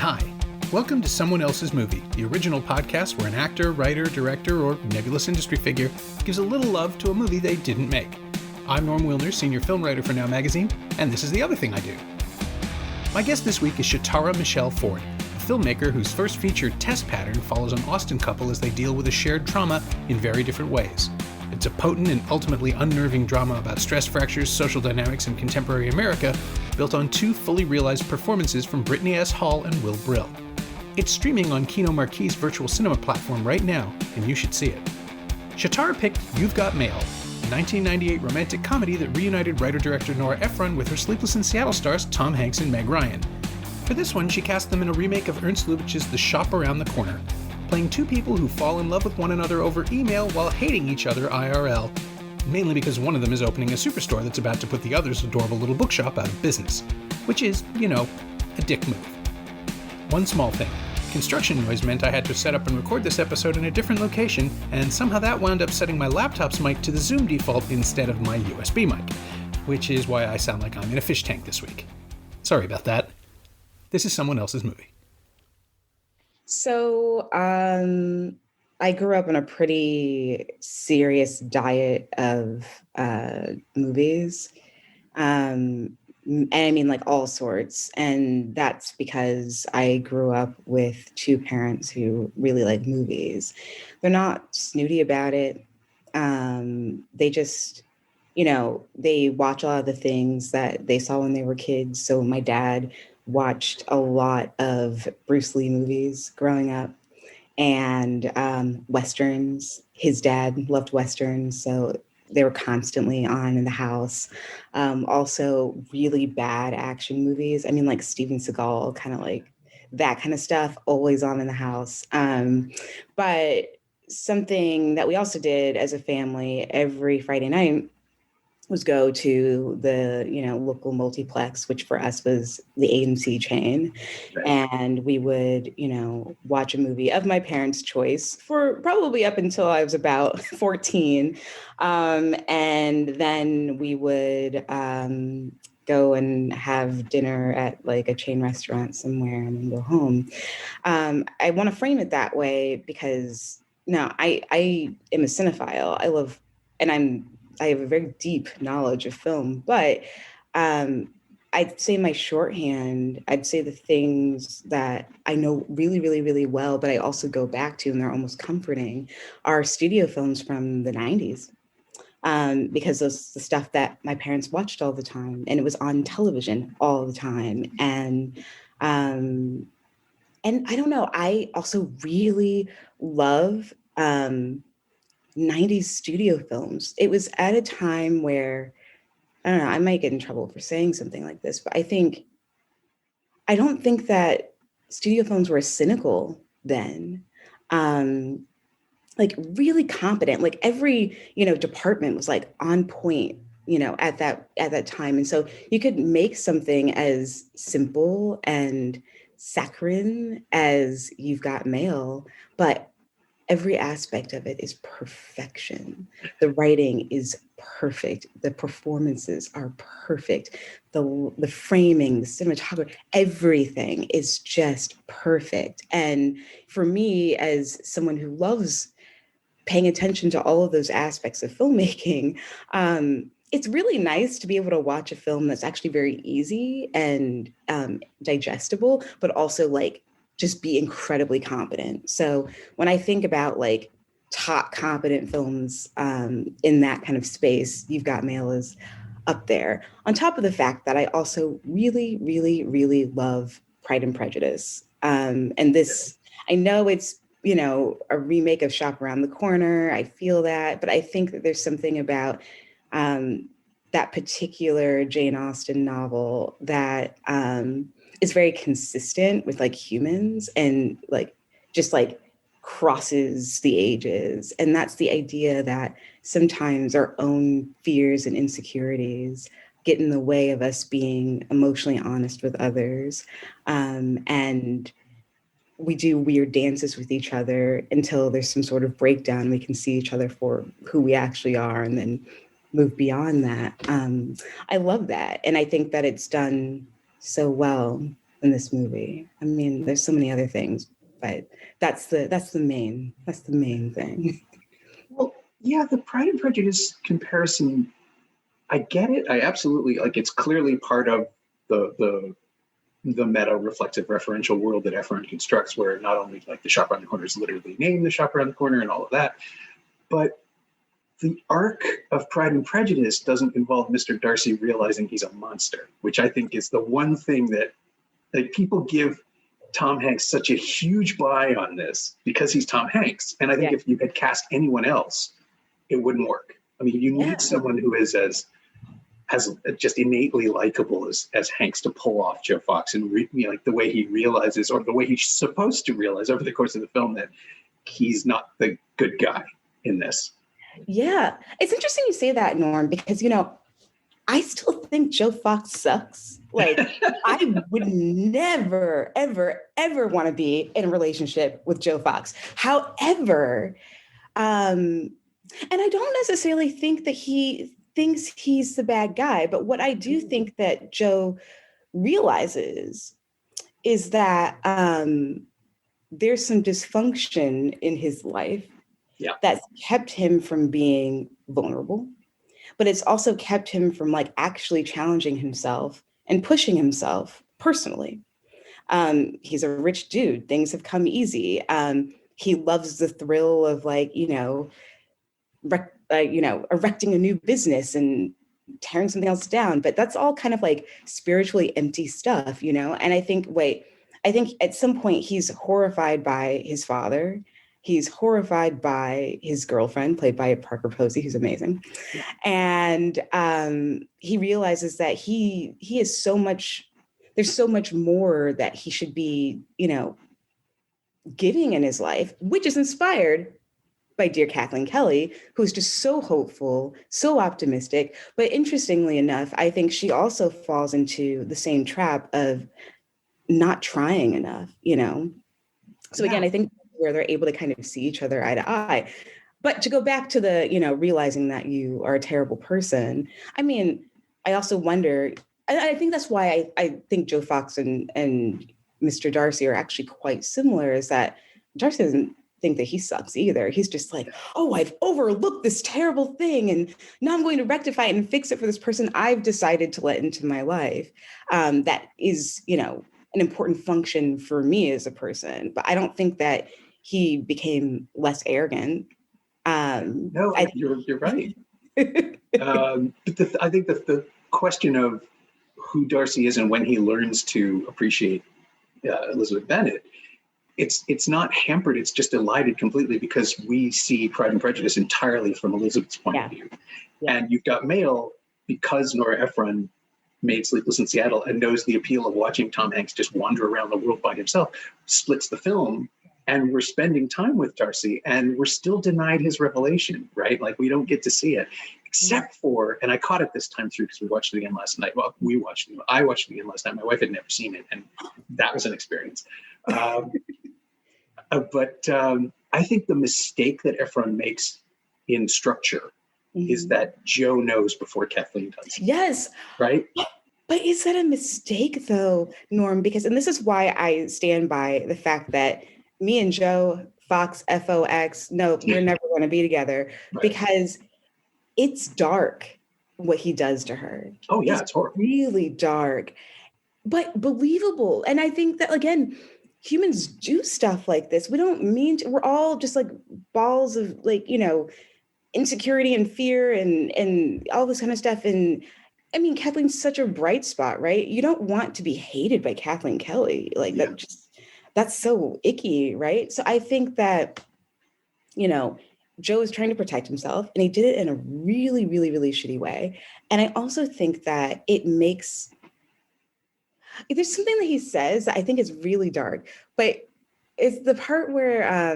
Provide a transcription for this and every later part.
Hi. Welcome to Someone Else's Movie, the original podcast where an actor, writer, director, or nebulous industry figure gives a little love to a movie they didn't make. I'm Norm Wilner, senior film writer for Now Magazine, and this is the other thing I do. My guest this week is Shatara Michelle Ford, a filmmaker whose first feature, Test Pattern, follows an Austin couple as they deal with a shared trauma in very different ways. It's a potent and ultimately unnerving drama about stress fractures, social dynamics, and contemporary America, built on two fully realized performances from Brittany S. Hall and Will Brill. It's streaming on Kino Marquee's virtual cinema platform right now, and you should see it. Shatara picked You've Got Mail, a 1998 romantic comedy that reunited writer-director Nora Ephron with her Sleepless in Seattle stars Tom Hanks and Meg Ryan. For this one, she cast them in a remake of Ernst Lubitsch's The Shop Around the Corner, playing two people who fall in love with one another over email while hating each other IRL, mainly because one of them is opening a superstore that's about to put the other's adorable little bookshop out of business, which is, a dick move. One small thing. Construction noise meant I had to set up and record this episode in a different location, and somehow that wound up setting my laptop's mic to the Zoom default instead of my USB mic, which is why I sound like I'm in a fish tank this week. Sorry about that. This is Someone Else's Movie. So, I grew up on a pretty serious diet of movies. And I mean, like all sorts. And that's because I grew up with two parents who really like movies. They're not snooty about it. They just, they watch a lot of the things that they saw when they were kids. So my dad watched a lot of Bruce Lee movies growing up and Westerns. His dad loved Westerns, so they were constantly on in the house. Also really bad action movies. I mean, like Steven Seagal, kind of like that kind of stuff, always on in the house. But something that we also did as a family every Friday night was go to the, local multiplex, which for us was the AMC chain. Right. And we would, watch a movie of my parents' choice for probably up until I was about 14. And then we would go and have dinner at like a chain restaurant somewhere and then go home. I want to frame it that way because I am a cinephile. I have a very deep knowledge of film, but I'd say my shorthand, I'd say the things that I know really, really, really well, but I also go back to, and they're almost comforting, are studio films from the 90s. Because that's the stuff that my parents watched all the time, and it was on television all the time. And I don't know, I also really love 90s studio films. It was at a time where, I don't know, I might get in trouble for saying something like this, but I don't think that studio films were cynical then. Like really competent, like every, department was like on point, at that time. And so you could make something as simple and saccharine as You've Got Mail, but every aspect of it is perfection. The writing is perfect. The performances are perfect. The framing, the cinematography, everything is just perfect. And for me, as someone who loves paying attention to all of those aspects of filmmaking, it's really nice to be able to watch a film that's actually very easy and digestible, but also like just be incredibly competent. So when I think about like top competent films in that kind of space, You've Got Mail is up there. On top of the fact that I also really, really, really love Pride and Prejudice. And this, I know it's, a remake of Shop Around the Corner. I feel that, but I think that there's something about that particular Jane Austen novel that is very consistent with like humans and like just like crosses the ages. And that's the idea that sometimes our own fears and insecurities get in the way of us being emotionally honest with others. And we do weird dances with each other until there's some sort of breakdown. We can see each other for who we actually are and then move beyond that. I love that. And I think that it's done so well. in this movie. I mean, there's so many other things, but that's the main thing. Well, yeah, the Pride and Prejudice comparison, I get it. I absolutely, like, it's clearly part of the meta reflective referential world that Ephron constructs, where not only like the shop around the corner is literally named the shop around the corner and all of that, but the arc of Pride and Prejudice doesn't involve Mr. Darcy realizing he's a monster, which I think is the one thing that, like, people give Tom Hanks such a huge buy on this because he's Tom Hanks. And I think if you had cast anyone else, it wouldn't work. I mean, you need someone who is as just innately likable as Hanks to pull off Joe Fox, and like the way he realizes, or the way he's supposed to realize over the course of the film, that he's not the good guy in this. Yeah. It's interesting you say that, Norm, because, I still think Joe Fox sucks. Like, I would never, ever, ever want to be in a relationship with Joe Fox. However, and I don't necessarily think that he thinks he's the bad guy, but what I do think that Joe realizes is that there's some dysfunction in his life that's kept him from being vulnerable, but it's also kept him from like actually challenging himself and pushing himself personally. He's a rich dude. Things have come easy. He loves the thrill of erecting a new business and tearing something else down. But that's all kind of like spiritually empty stuff, And I think at some point he's horrified by his father. He's horrified by his girlfriend, played by Parker Posey, who's amazing. Yeah. And he realizes that he is so much, there's so much more that he should be, giving in his life, which is inspired by dear Kathleen Kelly, who's just so hopeful, so optimistic. But interestingly enough, I think she also falls into the same trap of not trying enough, So again, I think where they're able to kind of see each other eye to eye. But to go back to the, realizing that you are a terrible person, I mean, I also wonder, I think that's why I think Joe Fox and Mr. Darcy are actually quite similar, is that Darcy doesn't think that he sucks either. He's just like, oh, I've overlooked this terrible thing, and now I'm going to rectify it and fix it for this person I've decided to let into my life. That is, an important function for me as a person. But I don't think that he became less arrogant. No, you're right. But I think that the question of who Darcy is and when he learns to appreciate Elizabeth Bennet, it's not hampered. It's just elided completely because we see Pride and Prejudice entirely from Elizabeth's point of view. Yeah. And you've got Mail, because Nora Ephron made Sleepless in Seattle and knows the appeal of watching Tom Hanks just wander around the world by himself, splits the film. And we're spending time with Darcy, and we're still denied his revelation, right? Like, we don't get to see it, except for, and I caught it this time through because we watched it again last night. Well, I watched it again last night. My wife had never seen it, and that was an experience. But I think the mistake that Ephron makes in structure is that Joe knows before Kathleen does. Yes. Right? But is that a mistake, though, Norm? Because, and this is why I stand by the fact that me and Joe Fox, FOX, no, we're never going to be together, because it's dark what he does to her. Oh, yeah, it's horrible. Really dark, but believable. And I think that, again, humans do stuff like this. We don't mean to, we're all just like balls of like, insecurity and fear and all this kind of stuff. And I mean, Kathleen's such a bright spot, right? You don't want to be hated by Kathleen Kelly. Like that's so icky, right? So I think that, Joe is trying to protect himself, and he did it in a really, really, really shitty way. And I also think that there's something that he says that I think is really dark, but it's the part where,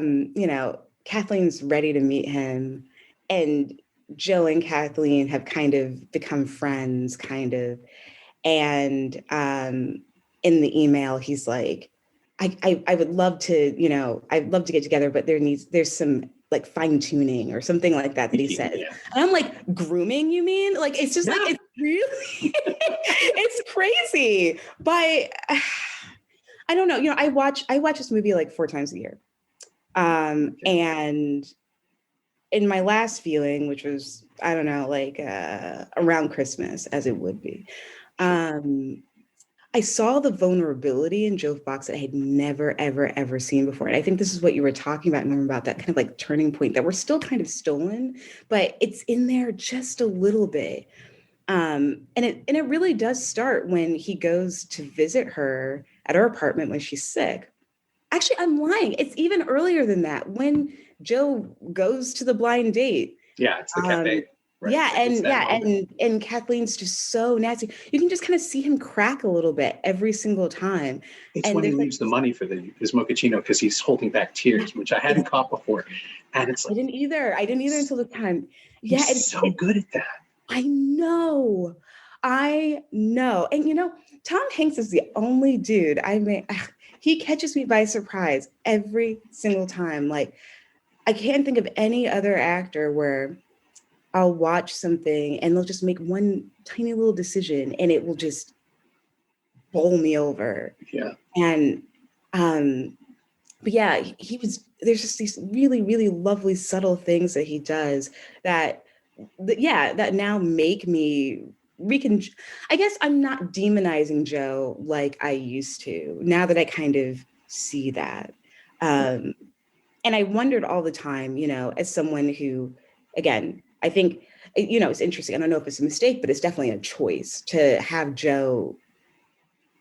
Kathleen's ready to meet him, and Joe and Kathleen have kind of become friends, and in the email, he's like, I would love to, I'd love to get together, but there's some like fine tuning or something like that he says. Yeah. And I'm like, grooming, you mean? Like, it's just like, it's really, it's crazy. But I don't know. I watch this movie like 4 times a year. And in my last viewing, which was, I don't know, like around Christmas, as it would be, I saw the vulnerability in Joe Fox that I had never, ever, ever seen before. And I think this is what you were talking about, Norm, about that kind of like turning point that we're still kind of stolen, but it's in there just a little bit. And it really does start when he goes to visit her at her apartment when she's sick. Actually, I'm lying. It's even earlier than that, when Joe goes to the blind date. Yeah, it's the cafe. Right? And Kathleen's just so nasty. You can just kind of see him crack a little bit every single time. It's when he leaves the money for his mochaccino because he's holding back tears, which I hadn't caught before. And it's like, I didn't either until the time. Yeah, he's so good at that. I know. And Tom Hanks is the only dude he catches me by surprise every single time. Like, I can't think of any other actor where I'll watch something and they'll just make one tiny little decision and it will just bowl me over. Yeah. And, but yeah, there's just these really, really lovely, subtle things that he does that now make me I guess I'm not demonizing Joe like I used to, now that I kind of see that. And I wondered all the time, as someone who, again, I think, it's interesting. I don't know if it's a mistake, but it's definitely a choice to have Joe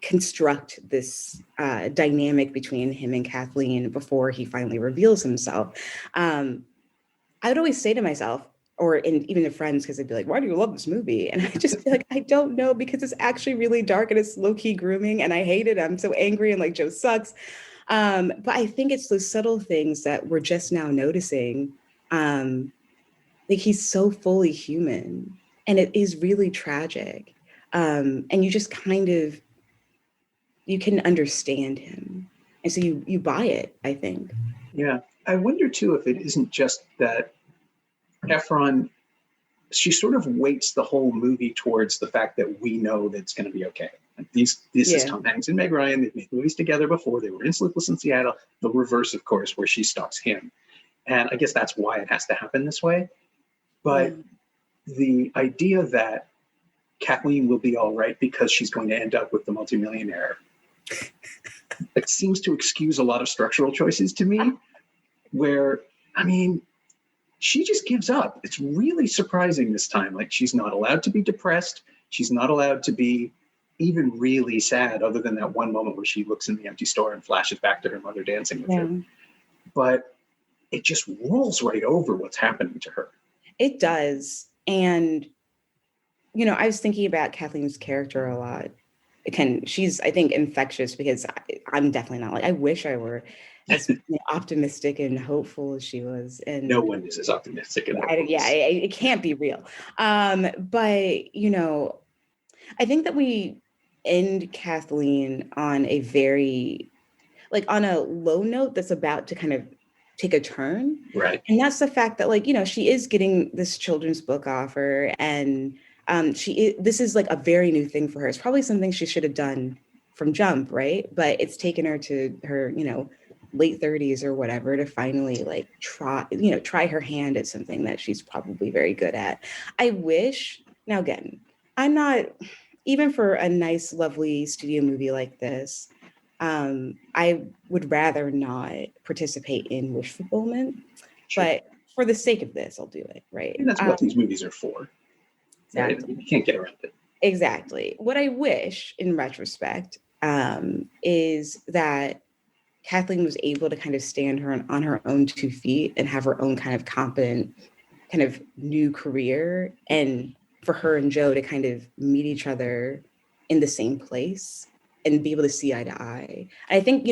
construct this dynamic between him and Kathleen before he finally reveals himself. I would always say to myself, even to friends, because they'd be like, why do you love this movie? And I just feel like, I don't know, because it's actually really dark and it's low-key grooming and I hate it. I'm so angry and like Joe sucks. But I think it's those subtle things that we're just now noticing. Like, he's so fully human and it is really tragic. And you just kind of, you can understand him. And so you buy it, I think. Yeah. I wonder too, if it isn't just that Ephron, she sort of weights the whole movie towards the fact that we know that it's going to be okay. Like this is Tom Hanks and Meg Ryan. They've made movies together before. They were in Sleepless in Seattle. The reverse, of course, where she stalks him. And I guess that's why it has to happen this way. But the idea that Kathleen will be all right because she's going to end up with the multimillionaire, it seems to excuse a lot of structural choices to me, where, I mean, she just gives up. It's really surprising this time. Like, she's not allowed to be depressed. She's not allowed to be even really sad, other than that one moment where she looks in the empty store and flashes back to her mother dancing with her. But it just rolls right over what's happening to her. It does. And, I was thinking about Kathleen's character a lot. She's, I think, infectious, because I'm definitely not like, I wish I were as optimistic and hopeful as she was. And no one is as optimistic and hopeful. It can't be real. But, I think that we end Kathleen on a very, on a low note that's about to kind of take a turn. Right. And that's the fact that, she is getting this children's book offer, and this is like a very new thing for her. It's probably something she should have done from jump, right? But it's taken her to her, late 30s or whatever to finally try her hand at something that she's probably very good at. I wish, now again, I'm not, even for a nice, lovely studio movie like this, I would rather not participate in wish fulfillment, but for the sake of this, I'll do it, right? And that's what these movies are for. Exactly. Right? You can't get around it. Exactly. What I wish, in retrospect, is that Kathleen was able to kind of stand on her own 2 feet and have her own kind of competent, kind of new career, and for her and Joe to kind of meet each other in the same place and be able to see eye to eye. And I think,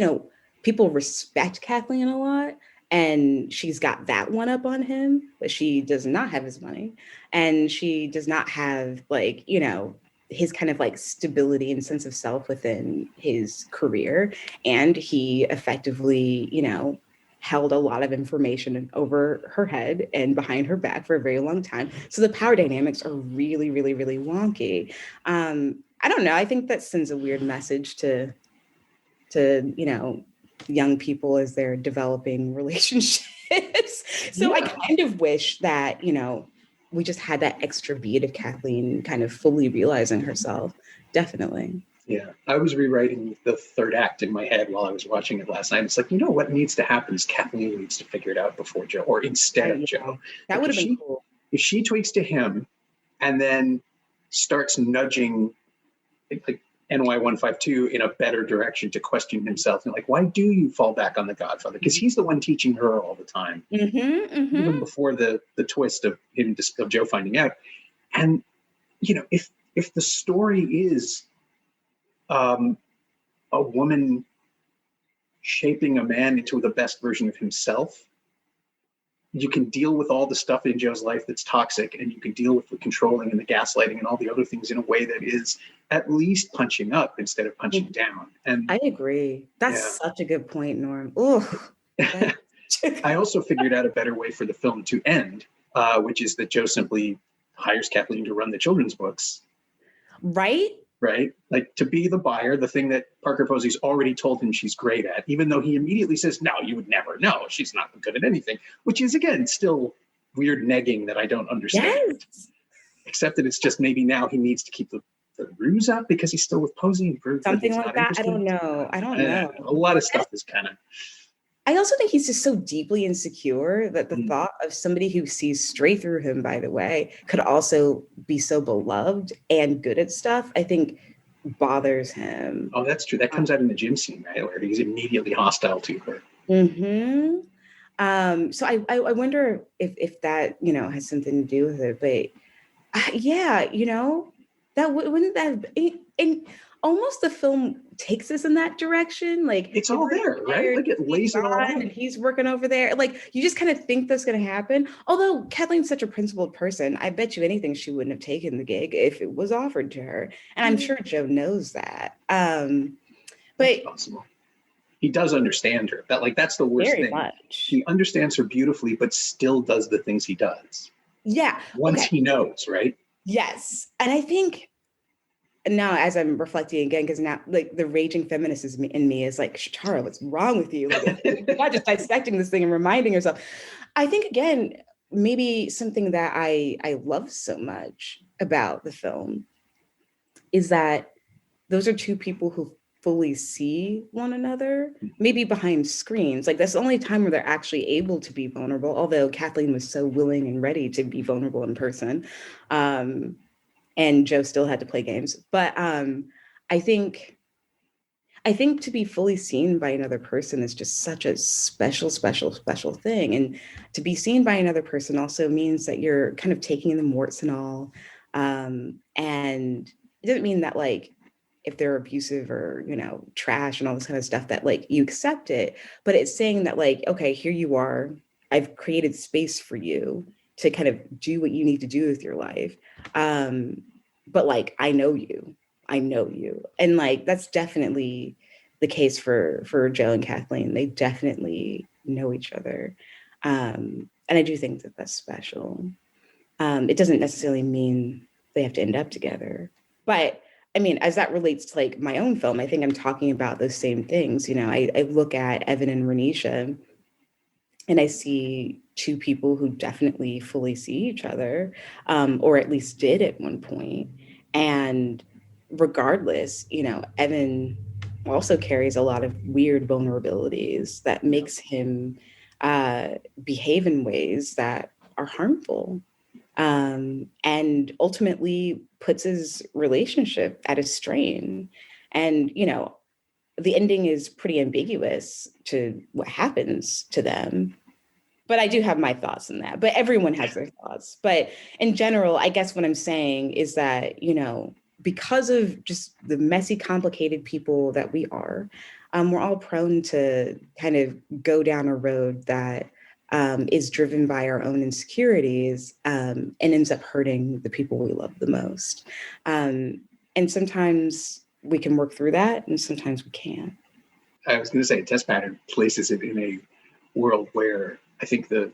people respect Kathleen a lot, and she's got that one up on him, but she does not have his money. And she does not have his kind of stability and sense of self within his career. And he effectively, held a lot of information over her head and behind her back for a very long time. So the power dynamics are really, really, really wonky. I don't know. I think that sends a weird message to to, young people as they're developing relationships. So I kind of wish that, we just had that extra beat of Kathleen kind of fully realizing herself. Definitely. Yeah. I was rewriting the third act in my head while I was watching it last night. It's like, what needs to happen is Kathleen needs to figure it out before Joe, or instead of Joe. That would have been cool. If she tweaks to him and then starts nudging like NY 152 in a better direction to question himself, and like, why do you fall back on the Godfather? Because he's the one teaching her all the time, even before the twist of him, of Joe finding out. And if the story is a woman shaping a man into the best version of himself, you can deal with all the stuff in Joe's life that's toxic, and you can deal with the controlling and the gaslighting and all the other things in a way that is at least punching up instead of punching down. And I agree. That's such a good point, Norm. Oh, I also figured out a better way for the film to end, which is that Joe simply hires Kathleen to run the children's books. Right? Like, to be the buyer, the thing that Parker Posey's already told him she's great at, even though he immediately says, no, you would never know. She's not good at anything, which is, again, still weird negging that I don't understand. Yes. Except that it's just maybe now he needs to keep the ruse up because he's still with Posey. Something like that. I don't know. A lot of stuff is kind of... I also think he's just so deeply insecure that the thought of somebody who sees straight through him, by the way, could also be so beloved and good at stuff, I think bothers him. Oh, that's true. That comes out in the gym scene, right? Where he's immediately hostile to her. So I wonder if that, has something to do with it. But that wouldn't that... And almost the film takes us in that direction. Like, it's all there, right? Like, it lays it all out. And he's working over there. Like, you just kind of think that's going to happen. Although Kathleen's such a principled person, I bet you anything she wouldn't have taken the gig if it was offered to her. And I'm sure Joe knows that. But possible. He does understand her. That's the worst thing. Much. He understands her beautifully, but still does the things he does. Yeah. Once he knows, right? Yes. And I think now, as I'm reflecting again, because now, like, the raging feminist in me is like, Shatara, what's wrong with you? Like, you're not just dissecting this thing and reminding yourself. I think, again, maybe something that I love so much about the film is that those are two people who fully see one another, maybe behind screens. Like, that's the only time where they're actually able to be vulnerable, although Kathleen was so willing and ready to be vulnerable in person. And Joe still had to play games. But I think to be fully seen by another person is just such a special, special, special thing. And to be seen by another person also means that you're kind of taking in the warts and all. And it doesn't mean that, like, if they're abusive or, trash and all this kind of stuff, that, like, you accept it. But it's saying that, like, okay, here you are. I've created space for you to kind of do what you need to do with your life. But, like, I know you. And, like, that's definitely the case for Joe and Kathleen. They definitely know each other. And I do think that that's special. It doesn't necessarily mean they have to end up together. But, I mean, as that relates to, like, my own film, I think I'm talking about those same things. I look at Evan and Renisha, and I see two people who definitely fully see each other, or at least did at one point. And regardless, Evan also carries a lot of weird vulnerabilities that makes him behave in ways that are harmful, and ultimately puts his relationship at a strain. And, the ending is pretty ambiguous to what happens to them. But I do have my thoughts on that. But everyone has their thoughts. But in general, I guess what I'm saying is that, because of just the messy, complicated people that we are, we're all prone to kind of go down a road that is driven by our own insecurities, and ends up hurting the people we love the most. And sometimes we can work through that, and sometimes we can't. I was going to say, Test Pattern places it in a world where I think the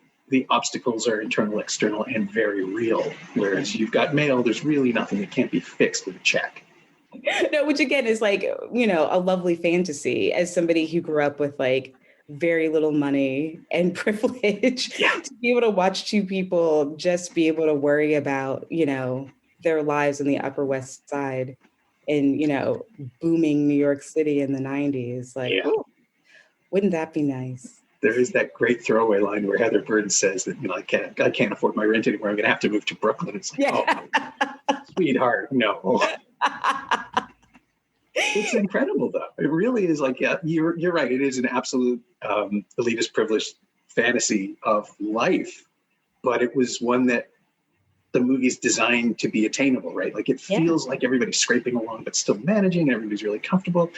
obstacles are internal, external, and very real. Whereas you've got mail, there's really nothing that can't be fixed with a check. No, which again is like, a lovely fantasy as somebody who grew up with like very little money and privilege to be able to watch two people just be able to worry about, their lives in the Upper West Side in, booming New York City in the 90s. Like, ooh, wouldn't that be nice? There is that great throwaway line where Heather Burns says that, I can't afford my rent anymore. I'm going to have to move to Brooklyn. It's like, oh, sweetheart, no. It's incredible, though. It really is like, you're right. It is an absolute elitist privileged fantasy of life, but it was one that the movie's designed to be attainable, right? Like it feels like everybody's scraping along, but still managing, and everybody's really comfortable.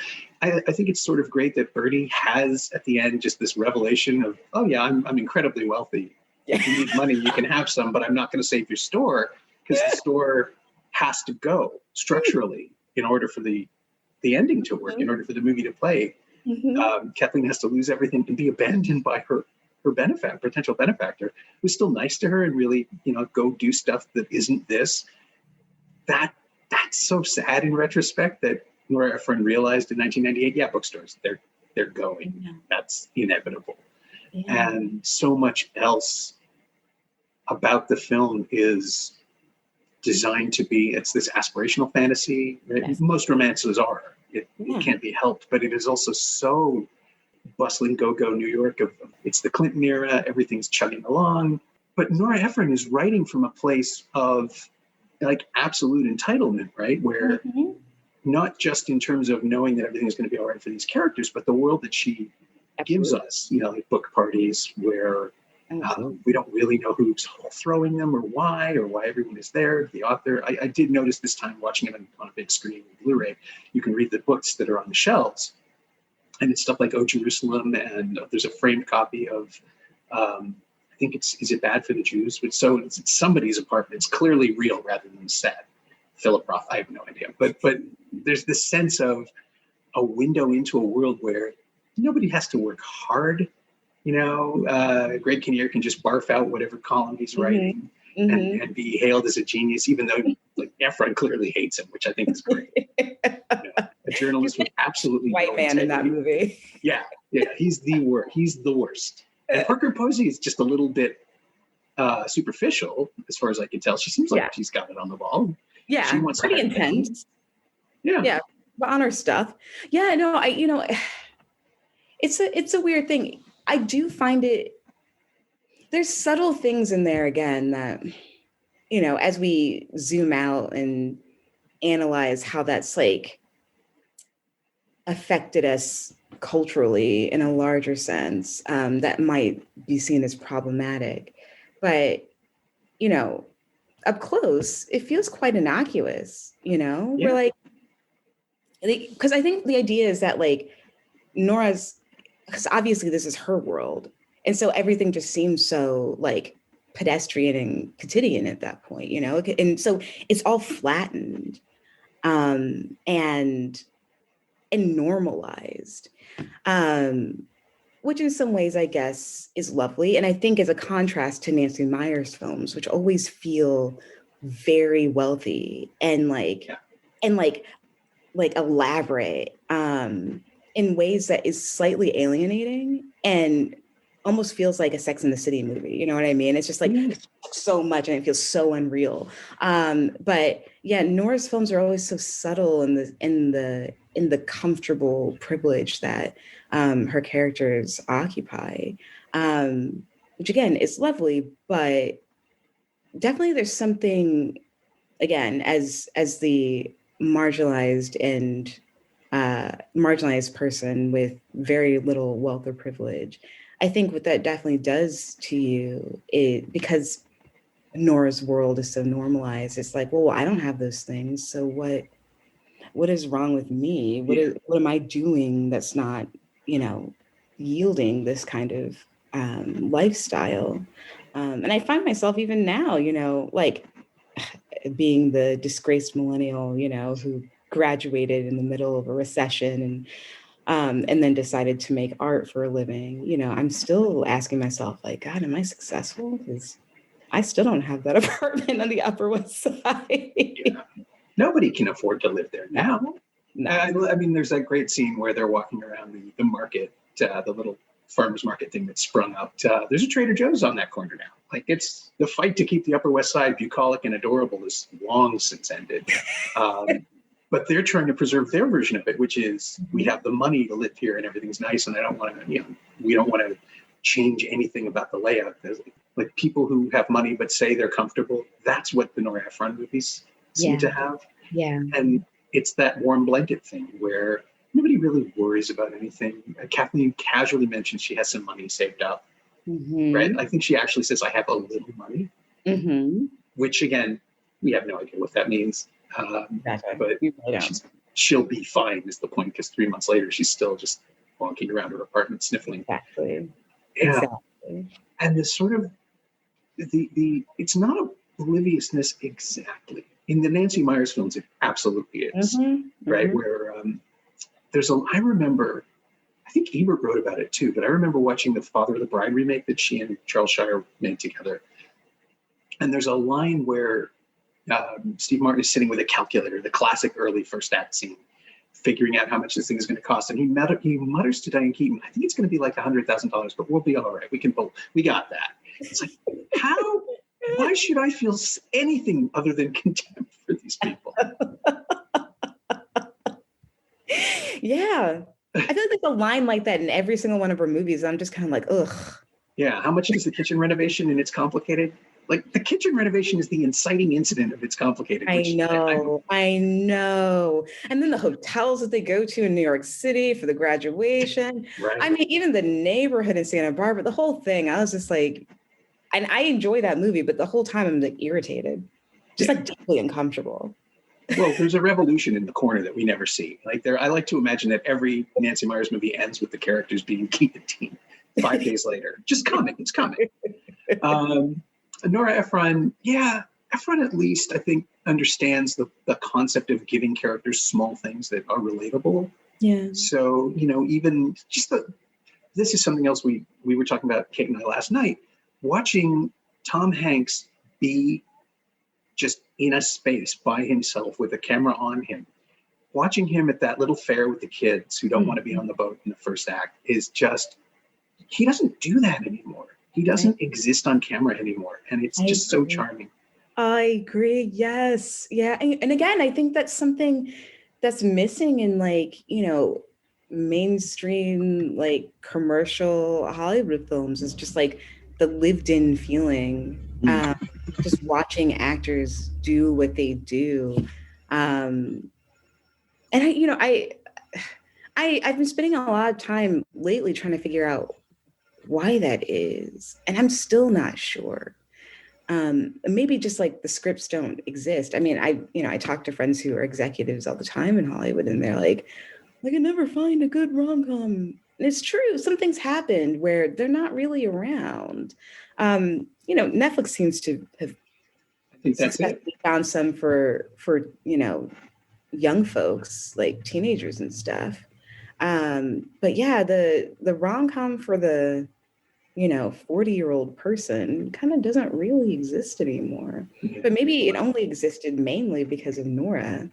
I think it's sort of great that Bertie has at the end just this revelation of, oh yeah, I'm incredibly wealthy. If you need money, you can have some, but I'm not going to save your store because the store has to go structurally in order for the ending to work, in order for the movie to play. Kathleen has to lose everything and be abandoned by her potential benefactor, who's still nice to her and really, go do stuff that isn't this. That's so sad in retrospect that Nora Ephron realized in 1998, bookstores, they're going. Yeah. That's inevitable. Yeah. And so much else about the film is designed to be, it's this aspirational fantasy. Yes. Most romances are. It can't be helped, but it is also so bustling go-go New York it's the Clinton era, everything's chugging along. But Nora Ephron is writing from a place of like absolute entitlement, right? Where not just in terms of knowing that everything is going to be all right for these characters, but the world that she gives us, like book parties where we don't really know who's throwing them or why everyone is there. The author, I did notice this time watching it on a big screen with Blu-ray, you can read the books that are on the shelves. And it's stuff like Oh Jerusalem, and there's a framed copy of, I think Is It Bad for the Jews? It's somebody's apartment. It's clearly real rather than set. Philip Roth, I have no idea. But there's this sense of a window into a world where nobody has to work hard. Greg Kinnear can just barf out whatever column he's writing and be hailed as a genius, even though like Ephron clearly hates him, which I think is great. A journalist with absolutely white man in that movie. Yeah, he's the worst. He's the worst. And Parker Posey is just a little bit superficial, as far as I can tell. She seems like she's got it on the ball. Yeah, she wants pretty intense. Yeah, but on her stuff. Yeah, no, it's a weird thing. I do find there's subtle things in there again that, as we zoom out and analyze how that's like affected us culturally in a larger sense, that might be seen as problematic. But, up close, it feels quite innocuous, We're like, because I think the idea is that like because obviously this is her world. And so everything just seems so like pedestrian and quotidian at that point, and so it's all flattened and normalized, which in some ways, I guess, is lovely. And I think as a contrast to Nancy Meyer's films, which always feel very wealthy and elaborate in ways that is slightly alienating and almost feels like a Sex and the City movie. You know what I mean? It's just like so much and it feels so unreal. But yeah, Nora's films are always so subtle in the comfortable privilege that her characters occupy, which again is lovely, but definitely there's something, again, as the marginalized and marginalized person with very little wealth or privilege. I think what that definitely does to you because Nora's world is so normalized. It's like, well, I don't have those things. So what is wrong with me? What am I doing that's not, yielding this kind of lifestyle? And I find myself even now, like being the disgraced millennial, who graduated in the middle of a recession and then decided to make art for a living. I'm still asking myself, like, God, am I successful? Because I still don't have that apartment on the Upper West Side. Nobody can afford to live there now. No. I mean, there's that great scene where they're walking around the market, the little farmers market thing that sprung up. There's a Trader Joe's on that corner now. Like, it's the fight to keep the Upper West Side bucolic and adorable is long since ended. But they're trying to preserve their version of it, which is we have the money to live here and everything's nice, and I don't want to, we don't want to change anything about the layout. There's like people who have money but say they're comfortable. That's what the Nora Ephron movies seem to have. Yeah. And it's that warm blanket thing where nobody really worries about anything. Kathleen casually mentioned she has some money saved up, right? I think she actually says, I have a little money, which again, we have no idea what that means. But she'll be fine is the point, because 3 months later, she's still just walking around her apartment sniffling. Exactly. Yeah. Exactly. And this sort of, it's not obliviousness exactly. In the Nancy Meyers films, it absolutely is, right? Where I remember, I think Ebert wrote about it too, but I remember watching the Father of the Bride remake that she and Charles Shire made together. And there's a line where Steve Martin is sitting with a calculator, the classic early first act scene, figuring out how much this thing is going to cost. And he mutters to Diane Keaton, I think it's going to be like $100,000, but we'll be all right. We got that. It's like, why should I feel anything other than contempt for these people? Yeah. I feel like there's a line like that in every single one of her movies. I'm just kind of like, ugh. Yeah. How much is the kitchen renovation? And it's complicated. Like, the kitchen renovation is the inciting incident of it's complicated. I know. And then the hotels that they go to in New York City for the graduation. Right. I mean, even the neighborhood in Santa Barbara, the whole thing, I was just like, and I enjoy that movie, but the whole time I'm like irritated, just like deeply uncomfortable. Well, there's a revolution in the corner that we never see. Like, I like to imagine that every Nancy Meyers movie ends with the characters being guillotined 5 days later. Just coming. It's coming. Nora Ephron, Ephron at least, I think, understands the concept of giving characters small things that are relatable. Yeah. So, even just this is something else we were talking about, Kate and I, last night, watching Tom Hanks be just in a space by himself with a camera on him, watching him at that little fair with the kids who don't want to be on the boat in the first act is just, he doesn't do that anymore. He doesn't exist on camera anymore. And it's just so charming. I agree. Yes. Yeah. And again, I think that's something that's missing in mainstream, commercial Hollywood films, is just like the lived in feeling, just watching actors do what they do. And I've been spending a lot of time lately trying to figure out why that is. And I'm still not sure. Maybe just like the scripts don't exist. I mean, I talk to friends who are executives all the time in Hollywood, and they're like, I can never find a good rom-com. And it's true. Some things happened where they're not really around. Netflix seems to have successfully found some for young folks, like teenagers and stuff. But yeah, the rom-com for the 40-year-old person kind of doesn't really exist anymore. But maybe it only existed mainly because of Nora.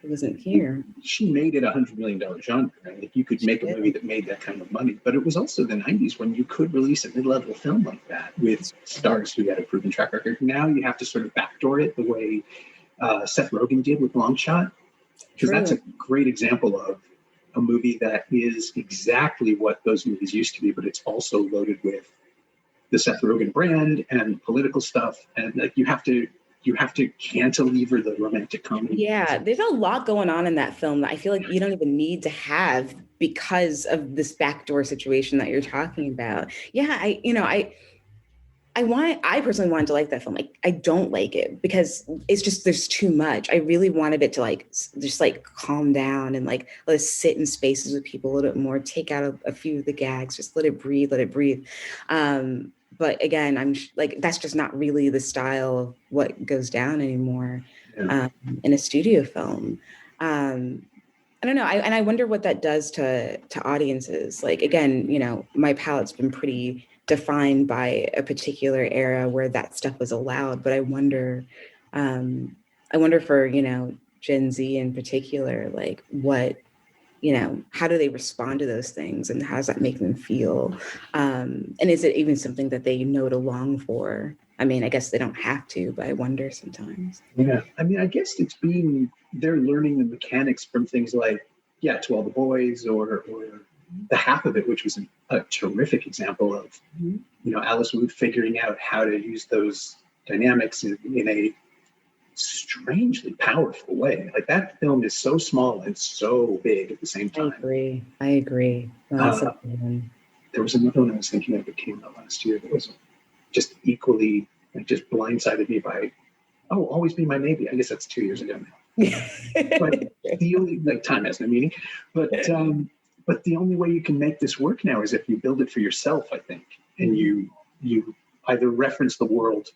It wasn't here. She made it $100 million genre. Right? Like, you could make a movie that made that kind of money. But it was also the 90s when you could release a mid-level film like that with stars who had a proven track record. Now you have to sort of backdoor it the way Seth Rogen did with Long Shot. Because that's a great example of a movie that is exactly what those movies used to be, but it's also loaded with the Seth Rogen brand and political stuff. And like, you have to cantilever the romantic comedy. Yeah, there's a lot going on in that film that I feel like you don't even need to have because of this backdoor situation that you're talking about. Yeah, I personally wanted to like that film. Like, I don't like it because it's just, there's too much. I really wanted it to just calm down and let us sit in spaces with people a little bit more, take out a few of the gags, just let it breathe. But again, I'm that's just not really the style of what goes down anymore in a studio film. I don't know. I wonder what that does to audiences. Like, again, my palate's been pretty defined by a particular era where that stuff was allowed. But I wonder for, Gen Z in particular, like what, how do they respond to those things, and how does that make them feel? And is it even something that they know to long for? I mean, I guess they don't have to, but I wonder sometimes. Yeah. I mean, I guess they're learning the mechanics from things like, To All the Boys, or The Half of It, which was a terrific example of, Alice Wu figuring out how to use those dynamics in a strangely powerful way. Like, that film is so small and so big at the same time. I agree. Well, there was another one I was thinking of that came out last year that was just equally, like, just blindsided me by, Always Be My Maybe. I guess that's 2 years ago now. But the only, like, time has no meaning. But the only way you can make this work now is if you build it for yourself, I think, and you either reference the world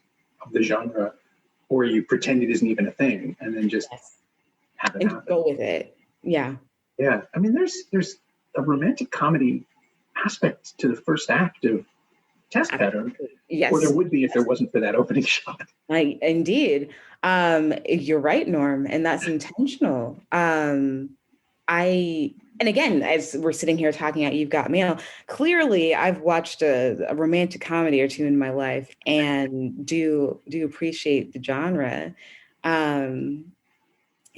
of the genre, or you pretend it isn't even a thing, and then just have it happen. Go with it. Yeah. Yeah. I mean, there's a romantic comedy aspect to the first act of Test Pattern. Yes. Or there would be if there wasn't for that opening shot. Indeed. You're right, Norm, and that's intentional. And again, as we're sitting here talking at You've Got Mail, clearly I've watched a romantic comedy or two in my life, and do appreciate the genre. And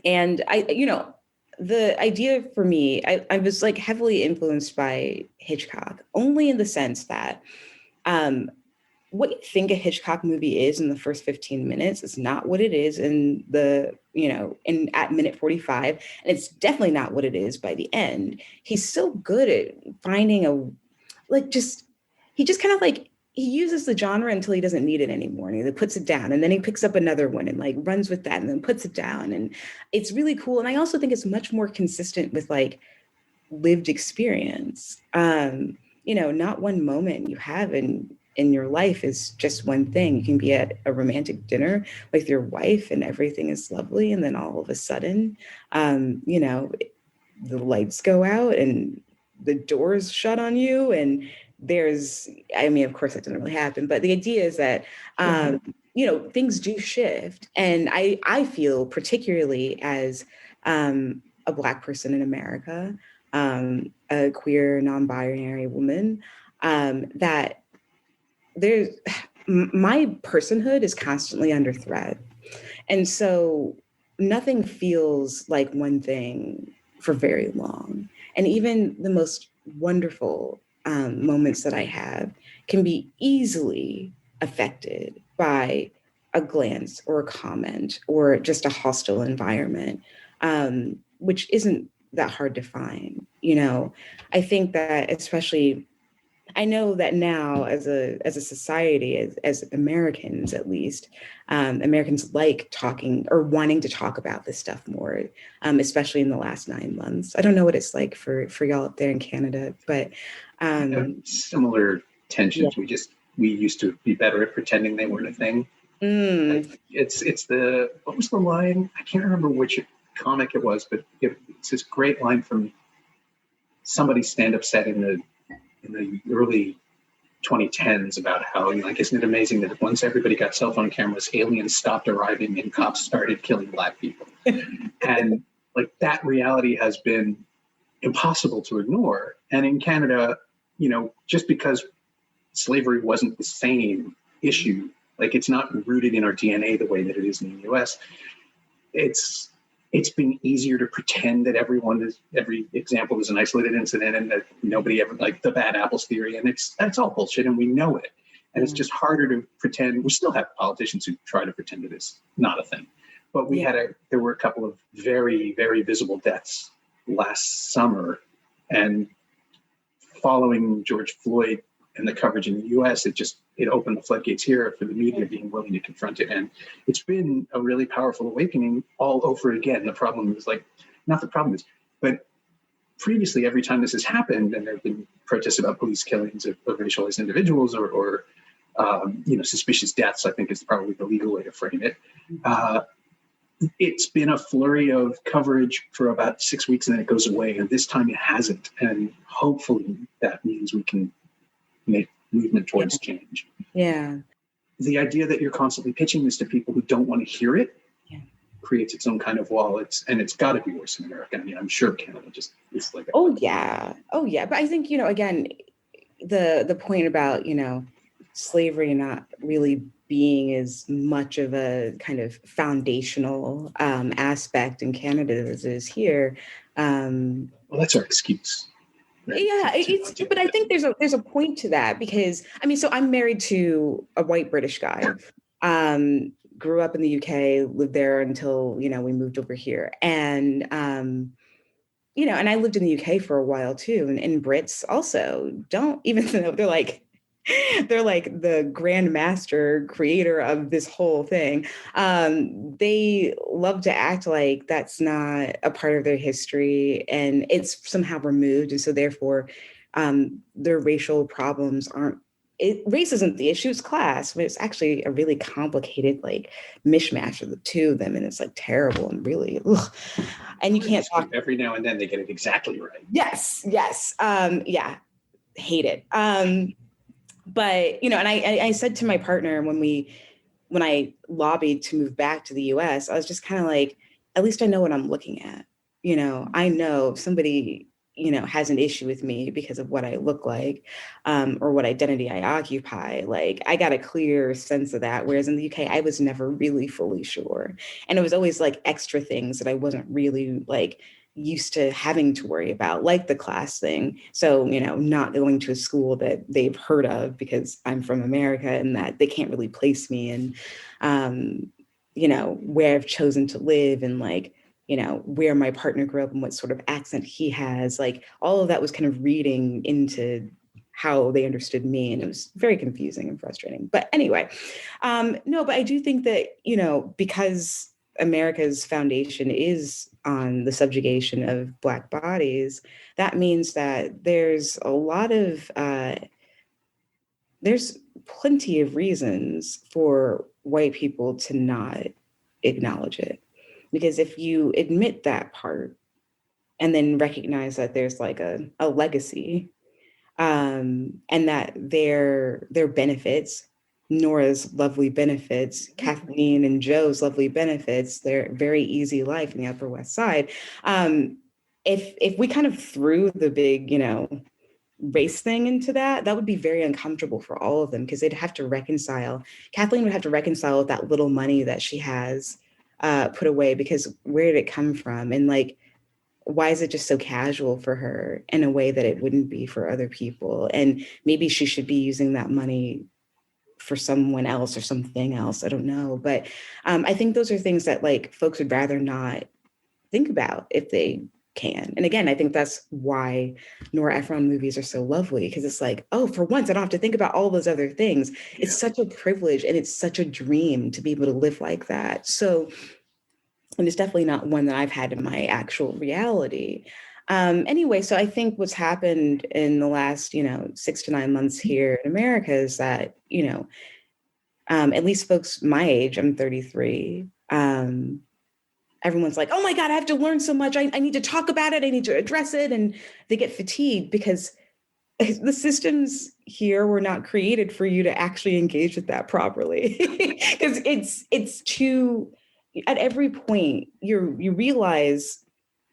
the idea for me, I was like heavily influenced by Hitchcock, only in the sense that what you think a Hitchcock movie is in the first 15 minutes is not what it is in at minute 45. And it's definitely not what it is by the end. He's so good at finding he uses the genre until he doesn't need it anymore. And he puts it down, and then he picks up another one and like runs with that and then puts it down. And it's really cool. And I also think it's much more consistent with like lived experience. Not one moment you have in your life is just one thing. You can be at a romantic dinner with your wife and everything is lovely. And then all of a sudden, the lights go out and the doors shut on you. And of course that doesn't really happen, but the idea is that, things do shift. And I feel, particularly as a Black person in America, a queer, non-binary woman, that my personhood is constantly under threat. And so nothing feels like one thing for very long. And even the most wonderful moments that I have can be easily affected by a glance or a comment or just a hostile environment, which isn't that hard to find. I think that especially, I know that now as a society, as Americans, at least, Americans like talking or wanting to talk about this stuff more, especially in the last 9 months. I don't know what it's like for y'all up there in Canada, but similar tensions. Yeah. We used to be better at pretending they weren't a thing. It's what was the line? I can't remember which comic it was, but it's this great line from somebody's stand-up set in the early 2010s about how, isn't it amazing that once everybody got cell phone cameras, aliens stopped arriving and cops started killing Black people. And like, that reality has been impossible to ignore. And in Canada, just because slavery wasn't the same issue, like, it's not rooted in our DNA the way that it is in the US, it's been easier to pretend that every example is an isolated incident and that nobody ever, like the bad apples theory, and that's all bullshit and we know it. And it's just harder to pretend. We still have politicians who try to pretend it is not a thing. But there were a couple of very, very visible deaths last summer, and following George Floyd and the coverage in the US, it opened the floodgates here for the media being willing to confront it. And it's been a really powerful awakening all over again. But previously, every time this has happened, and there have been protests about police killings of racialized individuals or suspicious deaths, I think is probably the legal way to frame it. It's been a flurry of coverage for about 6 weeks and then it goes away. And this time it hasn't. And hopefully that means we can make movement towards change. Yeah. The idea that you're constantly pitching this to people who don't want to hear it creates its own kind of wall. It's got to be worse in America. I mean, I'm sure Canada just is like. Oh yeah. But I think, again, the point about, slavery not really being as much of a kind of foundational aspect in Canada as it is here. Well, that's our excuse. Right? Yeah, but I think there's a point to that, because I mean, so I'm married to a white British guy. Grew up in the UK, lived there until, we moved over here. And and I lived in the UK for a while too. And Brits also don't, even though they're like the grand master creator of this whole thing. They love to act like that's not a part of their history and it's somehow removed. And so therefore, their racial problems race isn't the issue, it's class, but it's actually a really complicated like mishmash of the two of them. And it's like terrible and really, ugh. And you can't talk. Every now and then they get it exactly right. Yes. Yeah. Hate it. But, and I said to my partner when I lobbied to move back to the US, I was just kind of like, at least I know what I'm looking at. I know if somebody, has an issue with me because of what I look like, or what identity I occupy, like I got a clear sense of that. Whereas in the UK, I was never really fully sure. And it was always like extra things that I wasn't really like used to having to worry about, like the class thing. So, not going to a school that they've heard of because I'm from America and that they can't really place me in, where I've chosen to live and like, where my partner grew up and what sort of accent he has, like all of that was kind of reading into how they understood me. And it was very confusing and frustrating. But anyway, no, but I do think that, because America's foundation is on the subjugation of Black bodies, that means that there's a lot of, there's plenty of reasons for white people to not acknowledge it. Because if you admit that part and then recognize that there's like a legacy, and that their benefits, Nora's lovely benefits, Kathleen and Joe's lovely benefits, their very easy life in the Upper West Side. If we kind of threw the big, race thing into that would be very uncomfortable for all of them, because they'd have to reconcile. Kathleen would have to reconcile with that little money that she has put away, because where did it come from? And like, why is it just so casual for her in a way that it wouldn't be for other people? And maybe she should be using that money for someone else or something else. I don't know. But I think those are things that like folks would rather not think about if they can. And again, I think that's why Nora Ephron movies are so lovely, because it's like, oh, for once, I don't have to think about all those other things. Yeah. It's such a privilege and it's such a dream to be able to live like that. So, and it's definitely not one that I've had in my actual reality. Anyway, so I think what's happened in the last, 6 to 9 months here in America is that, at least folks my age, I'm 33, everyone's like, oh my God, I have to learn so much. I need to talk about it. I need to address it. And they get fatigued because the systems here were not created for you to actually engage with that properly. Because it's too, at every point, you realize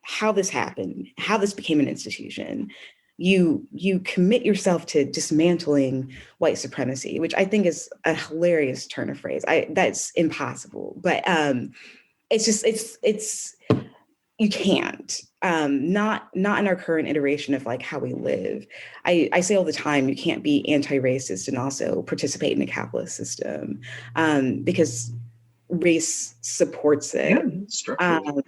how this happened, how this became an institution. You commit yourself to dismantling white supremacy, which I think is a hilarious turn of phrase. That's impossible, but it's you can't. Not in our current iteration of like how we live. I say all the time, you can't be anti-racist and also participate in a capitalist system, because race supports it.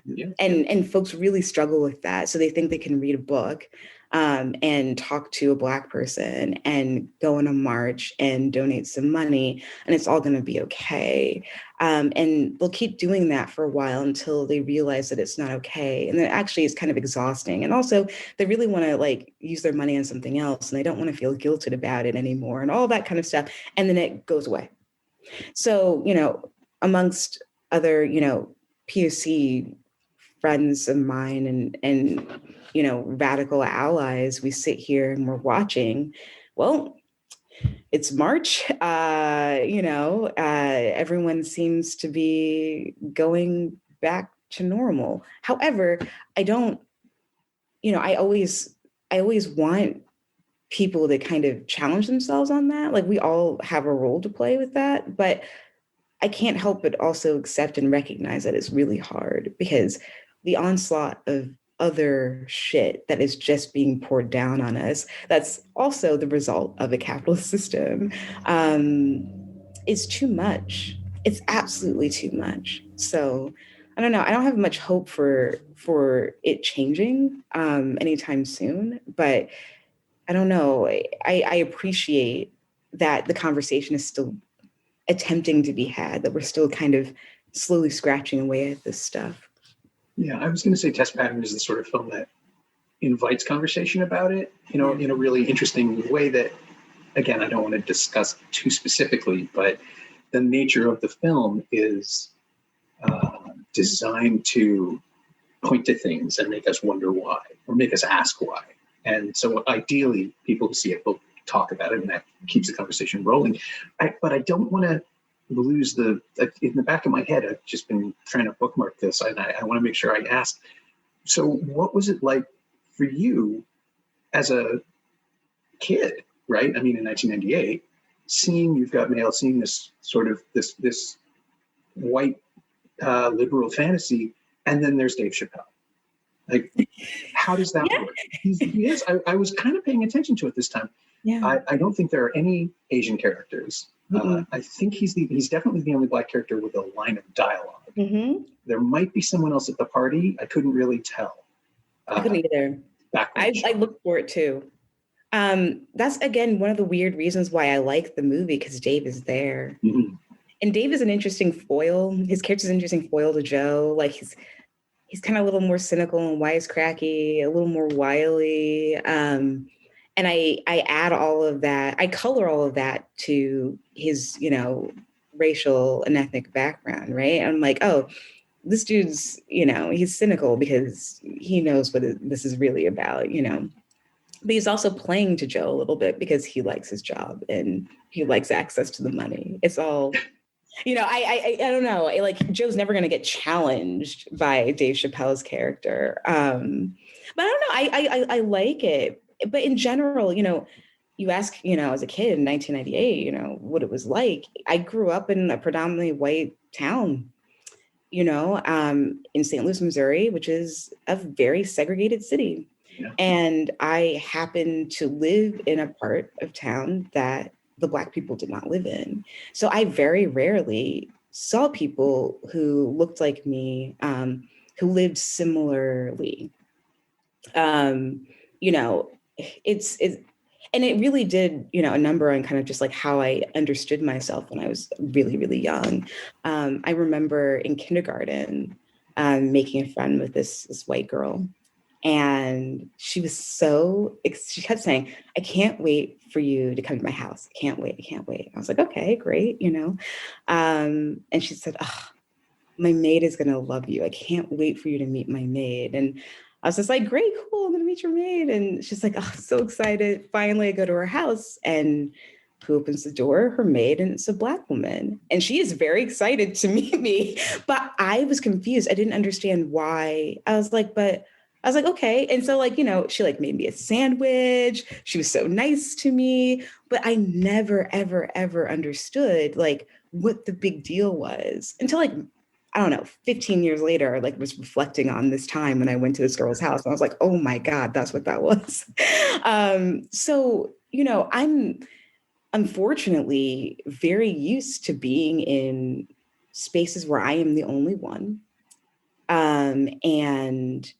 Yeah, and folks really struggle with that. So they think they can read a book and talk to a Black person and go on a march and donate some money, and it's all going to be okay. And they'll keep doing that for a while until they realize that it's not okay. And then actually it's kind of exhausting. And also they really want to like use their money on something else, and they don't want to feel guilted about it anymore and all that kind of stuff. And then it goes away. So, amongst other, POC friends of mine and radical allies, we sit here and we're watching. Well, it's March, everyone seems to be going back to normal. However, I don't, I always want people to kind of challenge themselves on that. Like, we all have a role to play with that, but I can't help but also accept and recognize that it's really hard, because the onslaught of other shit that is just being poured down on us, that's also the result of a capitalist system, is too much. It's absolutely too much. So I don't know. I don't have much hope for it changing anytime soon, but I don't know. I appreciate that the conversation is still attempting to be had, that we're still kind of slowly scratching away at this stuff. Yeah, I was going to say Test Pattern is the sort of film that invites conversation about it, in a really interesting way that, again, I don't want to discuss too specifically, but the nature of the film is designed to point to things and make us wonder why, or make us ask why. And so ideally, people who see it will talk about it, and that keeps the conversation rolling. But I don't want to lose in the back of my head, I've just been trying to bookmark this, and I want to make sure I ask. So what was it like for you as a kid, right? I mean, in 1998, seeing You've Got Mail, seeing this sort of this white liberal fantasy, and then there's Dave Chappelle. Like, how does that work? He is. I was kind of paying attention to it this time. Yeah. I don't think there are any Asian characters. I think he's definitely the only Black character with a line of dialogue. Mm-hmm. There might be someone else at the party. I couldn't really tell. I couldn't either. I looked for it too. That's, again, one of the weird reasons why I like the movie, because Dave is there. Mm-hmm. And Dave is an interesting foil. His character's an interesting foil to Joe. Like, he's kind of a little more cynical and wisecracky, a little more wily. And I add all of that, I color all of that to his, racial and ethnic background, right? I'm like, oh, this dude's, he's cynical because he knows what this is really about, But he's also playing to Joe a little bit because he likes his job and he likes access to the money. It's all, I don't know. Like, Joe's never going to get challenged by Dave Chappelle's character. But I don't know. I like it. But in general, you ask, as a kid in 1998, what it was like. I grew up in a predominantly white town, in St. Louis, Missouri, which is a very segregated city. Yeah. And I happened to live in a part of town that the Black people did not live in. So I very rarely saw people who looked like me, who lived similarly. And it really did, a number on kind of just like how I understood myself when I was really, really young. I remember in kindergarten making a friend with this white girl. And she kept saying, I can't wait for you to come to my house. I can't wait. I was like, okay, great. And she said, oh, my maid is going to love you. I can't wait for you to meet my maid. And I was just like, great, cool. I'm going to meet your maid. And she's like, oh, so excited. Finally, I go to her house, and who opens the door? Her maid, and it's a Black woman. And she is very excited to meet me. But I was confused. I didn't understand why. I was like, okay. And so she made me a sandwich. She was so nice to me, but I never, ever, ever understood what the big deal was until I don't know, 15 years later, was reflecting on this time when I went to this girl's house. And I was like, oh my God, that's what that was. So, I'm unfortunately very used to being in spaces where I am the only one. And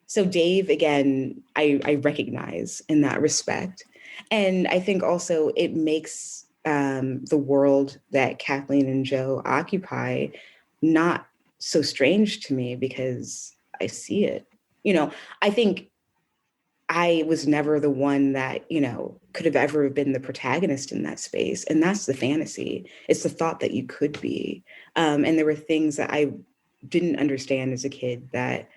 so Dave, again, I recognize in that respect. And I think also it makes the world that Kathleen and Joe occupy not so strange to me because I see it. I think I was never the one that, could have ever been the protagonist in that space. And that's the fantasy. It's the thought that you could be. And there were things that I didn't understand as a kid that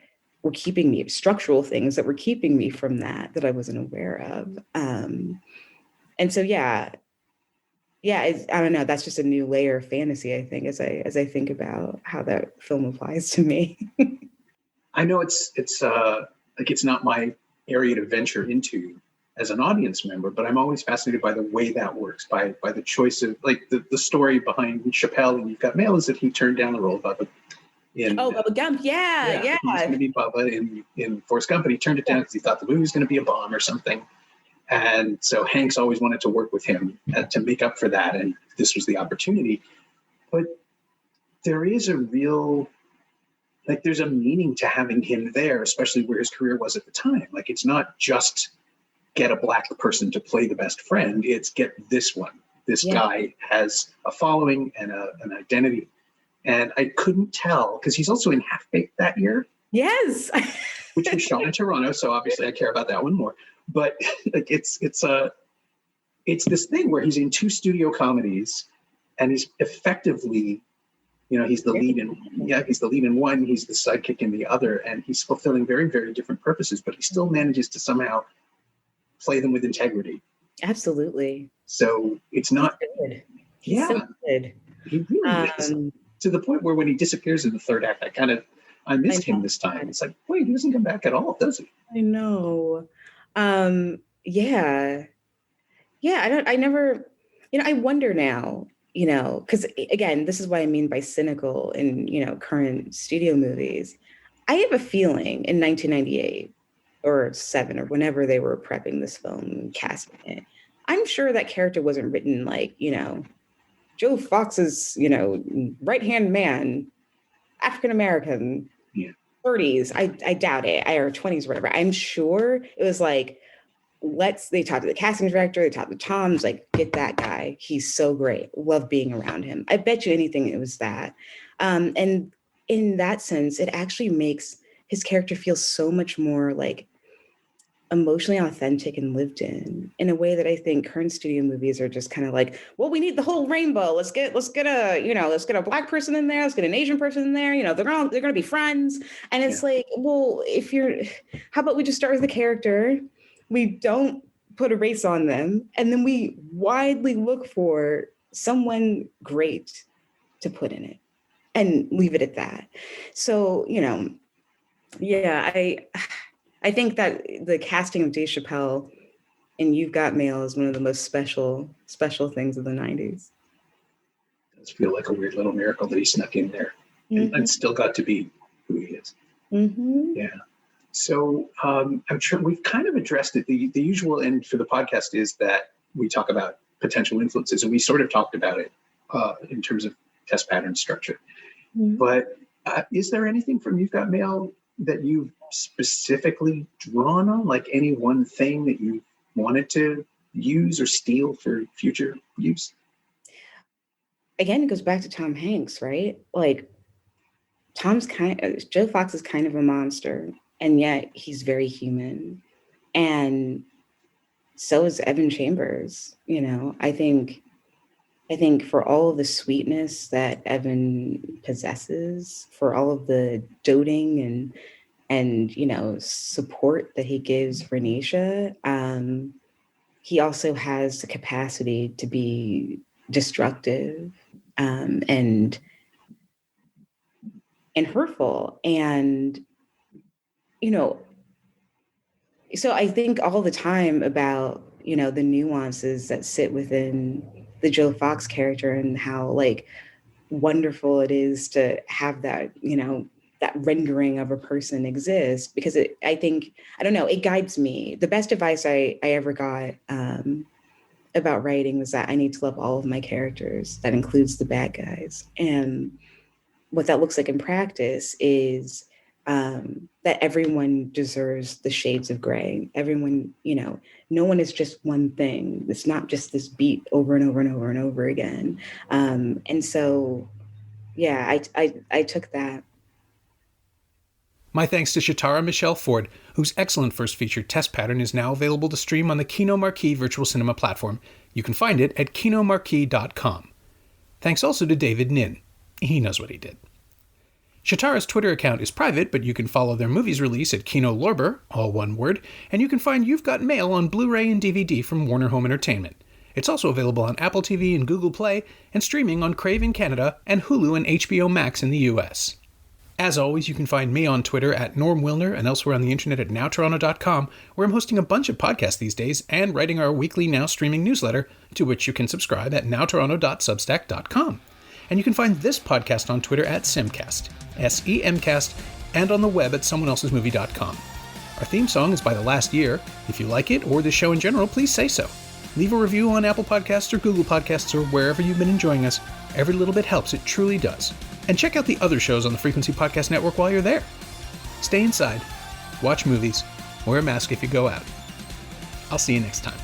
were keeping me, structural things that were keeping me from that I wasn't aware of. And so, yeah, yeah, I don't know. That's just a new layer of fantasy, I think, as I think about how that film applies to me. I know it's like it's not my area to venture into as an audience member, but I'm always fascinated by the way that works, by the choice of like the story behind Chappelle and You've Got Mail is that he turned down the role of Bubba in Bubba Gump, yeah. he was going to be Bubba in Forrest Gump, but he turned it down because he thought the movie was going to be a bomb or something. And so Hanks always wanted to work with him to make up for that, and this was the opportunity. But there is a real, like, there's a meaning to having him there, especially where his career was at the time. Like, it's not just get a black person to play the best friend, it's get this one. This guy has a following and an identity. And I couldn't tell, because he's also in Half-Baked that year. Yes. Which was shot in Toronto, so obviously I care about that one more. But like it's this thing where he's in 2 studio comedies, and he's effectively, he's the lead in one, he's the sidekick in the other, and he's fulfilling very, very different purposes, but he still manages to somehow play them with integrity. Absolutely. So it's not good. Yeah. So good. He really is. To the point where when he disappears in the third act, I missed him this time. It's like, wait, he doesn't come back at all, does he? I know. Yeah. I wonder now, because again, this is what I mean by cynical in, current studio movies. I have a feeling in 1998 or 7 or whenever they were prepping this film and casting it, I'm sure that character wasn't written like, Joe Fox's, right-hand man, African-American, 30s. I doubt it, or 20s, whatever. I'm sure it was like, they talked to the casting director, they talked to Tom, like, get that guy. He's so great. Love being around him. I bet you anything it was that. And in that sense, it actually makes his character feel so much more like emotionally authentic and lived in a way that I think current studio movies are just kind of like, well, we need the whole rainbow. Let's get a black person in there. Let's get an Asian person in there. They're going to be friends. And it's like, well, how about we just start with the character? We don't put a race on them. And then we widely look for someone great to put in it and leave it at that. So, I think that the casting of Dave Chappelle in You've Got Mail is one of the most special things of the 90s. It does feel like a weird little miracle that he snuck in there and still got to be who he is. Mm-hmm. Yeah. So I'm sure we've kind of addressed it. The usual end for the podcast is that we talk about potential influences, and we sort of talked about it in terms of test pattern structure. Mm-hmm. But is there anything from You've Got Mail that you've specifically drawn on, like any one thing that you wanted to use or steal for future use? Again, it goes back to Tom Hanks, right? Like, Joe Fox is kind of a monster, and yet he's very human. And so is Evan Chambers. I think for all of the sweetness that Evan possesses, for all of the doting and support that he gives Renisha, he also has the capacity to be destructive and hurtful. And, so I think all the time about, the nuances that sit within the Joe Fox character and how like wonderful it is to have that, that rendering of a person exist, because it guides me. The best advice I ever got about writing was that I need to love all of my characters. That includes the bad guys. And what that looks like in practice is that everyone deserves the shades of gray. Everyone, no one is just one thing. It's not just this beat over and over and over and over again. And so, yeah, I took that. My thanks to Shatara Michelle Ford, whose excellent first feature Test Pattern is now available to stream on the Kino Marquee virtual cinema platform. You can find it at kinomarquee.com. Thanks also to David Nin. He knows what he did. Shatara's Twitter account is private, but you can follow their movies release at Kino Lorber, all one word, and you can find You've Got Mail on Blu-ray and DVD from Warner Home Entertainment. It's also available on Apple TV and Google Play, and streaming on Crave in Canada and Hulu and HBO Max in the US. As always, you can find me on Twitter at Norm Wilner and elsewhere on the internet at nowtoronto.com, where I'm hosting a bunch of podcasts these days and writing our weekly Now streaming newsletter, to which you can subscribe at nowtoronto.substack.com. And you can find this podcast on Twitter at Semcast, SEMcast, and on the web at someoneelsesmovie.com. Our theme song is by The Last Year. If you like it, or the show in general, please say so. Leave a review on Apple Podcasts or Google Podcasts or wherever you've been enjoying us. Every little bit helps, it truly does. And check out the other shows on the Frequency Podcast Network while you're there. Stay inside, watch movies, wear a mask if you go out. I'll see you next time.